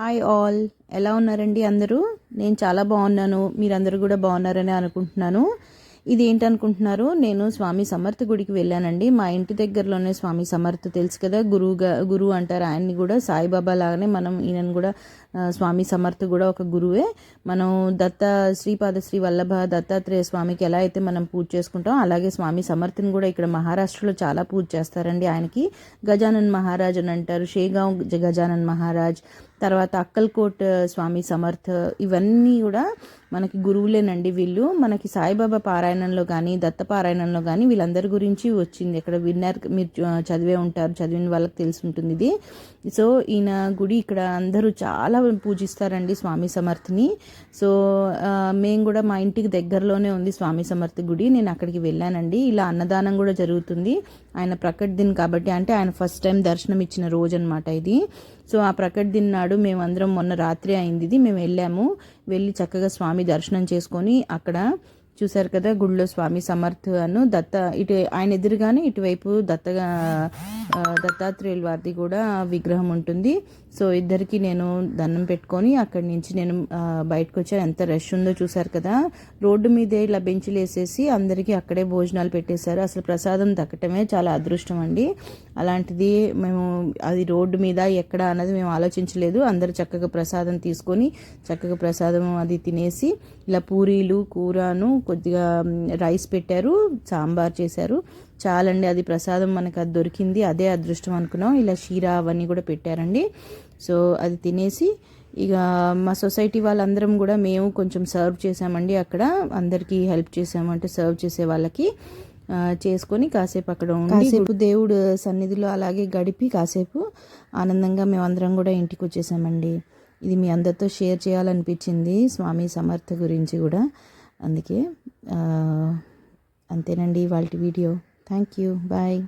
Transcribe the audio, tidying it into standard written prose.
Hi all, ఎలా ఉన్నారండి అందరూ? నేను చాలా బాగున్నాను. మీరందరూ కూడా బాగున్నారని అనుకుంటున్నాను. ఇది ఏంటనుకుంటున్నారు, నేను స్వామి సమర్థ గుడికి వెళ్ళానండి. మా ఇంటి దగ్గరలోనే స్వామి సమర్థ తెలుసు కదా, గురువు అంటారు ఆయన్ని కూడా. సాయిబాబా లాగానే మనం ఈయనను కూడా స్వామి సమర్థ కూడా ఒక గురువే. మనం శ్రీపాద శ్రీ వల్లభ దత్తాత్రేయ స్వామికి ఎలా అయితే మనం పూజ చేసుకుంటాం, అలాగే స్వామి సమర్థని కూడా ఇక్కడ మహారాష్ట్రలో చాలా పూజ చేస్తారండి. ఆయనకి గజానన్ మహారాజ్ అని అంటారు, షేగావ్ గజానన్ మహారాజ్, తర్వాత అక్కల్కోట్ స్వామి సమర్థ్, ఇవన్నీ కూడా మనకి గురువులేనండి వీళ్ళు. మనకి సాయిబాబా పారాయణంలో కానీ దత్త పారాయణంలో కానీ వీళ్ళందరి గురించి వచ్చింది. ఇక్కడ విన్నారు, మీరు చదివే ఉంటారు, చదివిన వాళ్ళకి తెలిసి ఉంటుంది ఇది. సో ఈయన గుడి ఇక్కడ అందరూ చాలా పూజిస్తారండి స్వామి సమర్థని. సో మేము కూడా, మా ఇంటికి దగ్గరలోనే ఉంది స్వామి సమర్థ గుడి, నేను అక్కడికి వెళ్ళానండి. ఇలా అన్నదానం కూడా జరుగుతుంది. ఆయన ప్రకట్ దిన్ కాబట్టి, అంటే ఆయన ఫస్ట్ టైం దర్శనం ఇచ్చిన రోజు అనమాట ఇది. సో ఆ ప్రకట్ దిన్ నాడు మేమందరం, మొన్న రాత్రి అయింది ఇది, మేము వెళ్ళి చక్కగా స్వామి దర్శనం చేసుకొని, అక్కడ చూశారు కదా గుడిలో స్వామి సమర్థ్ అను దత్త, ఇటు ఆయన ఎదురుగానే ఇటువైపు దత్తాత్రేయుల వారిది కూడా విగ్రహం ఉంటుంది. సో ఇద్దరికి నేను దండం పెట్టుకొని అక్కడి నుంచి నేను బయటకు వచ్చాను. ఎంత రష్ ఉందో చూశారు కదా, రోడ్డు మీదే ఇలా బెంచ్లు వేసేసి అందరికీ అక్కడే భోజనాలు పెట్టేశారు. అసలు ప్రసాదం దక్కటమే చాలా అదృష్టం అండి. అలాంటిది మేము అది రోడ్డు మీద ఎక్కడ అన్నది మేము ఆలోచించలేదు. అందరూ చక్కగా ప్రసాదం తీసుకొని చక్కగా ప్రసాదం అది తినేసి, ఇలా పూరీలు కూరను కొద్దిగా రైస్ పెట్టారు, సాంబార్ చేశారు. చాలండి, అది ప్రసాదం మనకు అది దొరికింది, అదే అదృష్టం అనుకున్నాం. ఇలా షీరా అవన్నీ కూడా పెట్టారండి. సో అది తినేసి ఇక మా సొసైటీ వాళ్ళందరం కూడా మేము కొంచెం సర్వ్ చేసామండి. అక్కడ అందరికీ హెల్ప్ చేసామంటే సర్వ్ చేసే వాళ్ళకి చేసుకొని కాసేపు అక్కడ ఉండి, కాసేపు దేవుడు సన్నిధిలో అలాగే గడిపి కాసేపు ఆనందంగా మేమందరం కూడా ఇంటికి వచ్చేసామండి. ఇది మీ అందరితో షేర్ చేయాలనిపించింది స్వామి సమర్థ గురించి కూడా, అందుకే. అంతేనండి వాళ్ళ వీడియో. Thank you, bye.